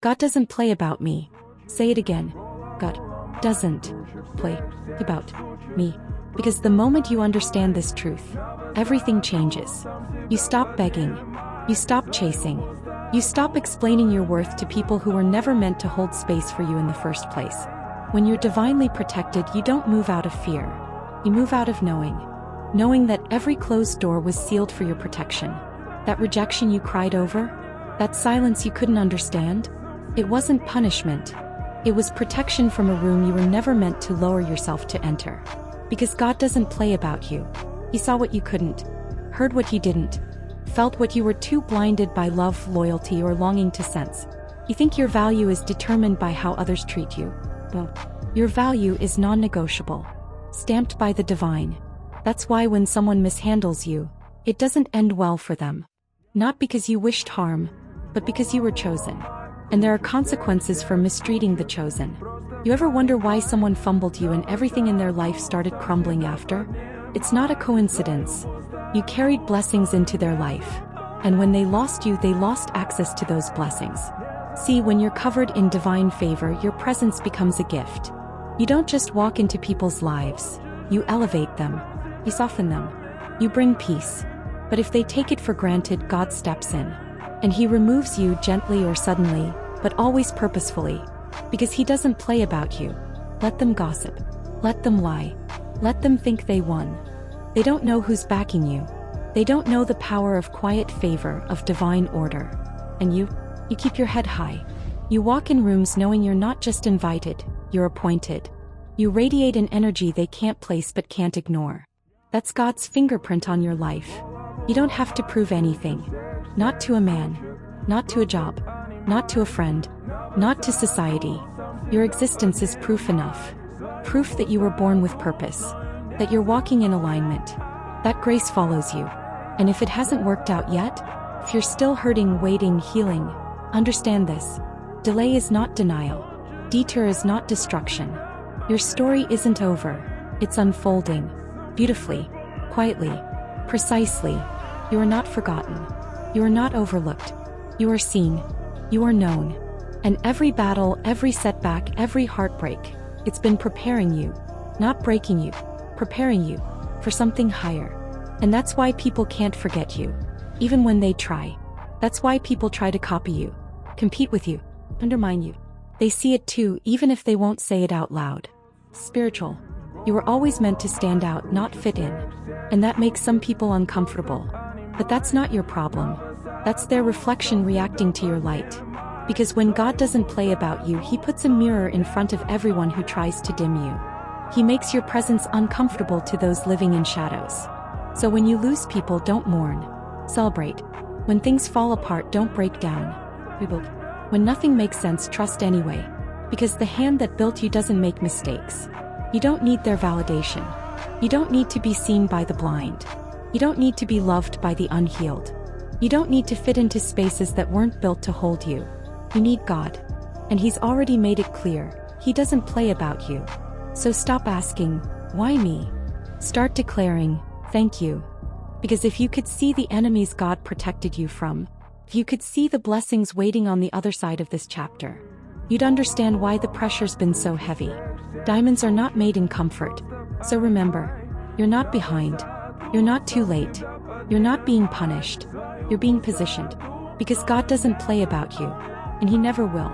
God doesn't play about me. Say it again. God doesn't play about me. Because the moment you understand this truth, everything changes. You stop begging. You stop chasing. You stop explaining your worth to people who were never meant to hold space for you in the first place. When you're divinely protected, you don't move out of fear. You move out of knowing. Knowing that every closed door was sealed for your protection. That rejection you cried over, that silence you couldn't understand, it wasn't punishment. It was protection from a room you were never meant to lower yourself to enter. Because God doesn't play about you. He saw what you couldn't, heard what you didn't, felt what you were too blinded by love, loyalty, or longing to sense. You think your value is determined by how others treat you. Well, your value is non-negotiable, stamped by the divine. That's why when someone mishandles you, it doesn't end well for them. Not because you wished harm, but because you were chosen. And there are consequences for mistreating the chosen. You ever wonder why someone fumbled you and everything in their life started crumbling after? It's not a coincidence. You carried blessings into their life. And when they lost you, they lost access to those blessings. See, when you're covered in divine favor, your presence becomes a gift. You don't just walk into people's lives. You elevate them. You soften them. You bring peace. But if they take it for granted, God steps in. And He removes you gently or suddenly, but always purposefully. Because He doesn't play about you. Let them gossip. Let them lie. Let them think they won. They don't know who's backing you. They don't know the power of quiet favor, of divine order. And you keep your head high. You walk in rooms knowing you're not just invited, you're appointed. You radiate an energy they can't place but can't ignore. That's God's fingerprint on your life. You don't have to prove anything. Not to a man. Not to a job. Not to a friend. Not to society. Your existence is proof enough. Proof that you were born with purpose. That you're walking in alignment. That grace follows you. And if it hasn't worked out yet, if you're still hurting, waiting, healing, understand this. Delay is not denial. Detour is not destruction. Your story isn't over. It's unfolding. Beautifully. Quietly. Precisely. You are not forgotten. You are not overlooked. You are seen. You are known. And every battle, every setback, every heartbreak, it's been preparing you. Not breaking you. Preparing you for something higher. And that's why people can't forget you. Even when they try. That's why people try to copy you. Compete with you. Undermine you. They see it too, even if they won't say it out loud. Spiritual. You were always meant to stand out, not fit in. And that makes some people uncomfortable. But that's not your problem. That's their reflection reacting to your light. Because when God doesn't play about you, He puts a mirror in front of everyone who tries to dim you. He makes your presence uncomfortable to those living in shadows. So when you lose people, don't mourn. Celebrate. When things fall apart, don't break down. Rebuild. When nothing makes sense, trust anyway. Because the hand that built you doesn't make mistakes. You don't need their validation. You don't need to be seen by the blind. You don't need to be loved by the unhealed. You don't need to fit into spaces that weren't built to hold you. You need God. And He's already made it clear. He doesn't play about you. So stop asking, why me? Start declaring, thank you. Because if you could see the enemies God protected you from, if you could see the blessings waiting on the other side of this chapter, you'd understand why the pressure's been so heavy. Diamonds are not made in comfort. So remember, you're not behind. You're not too late. You're not being punished. You're being positioned. Because God doesn't play about you. And He never will.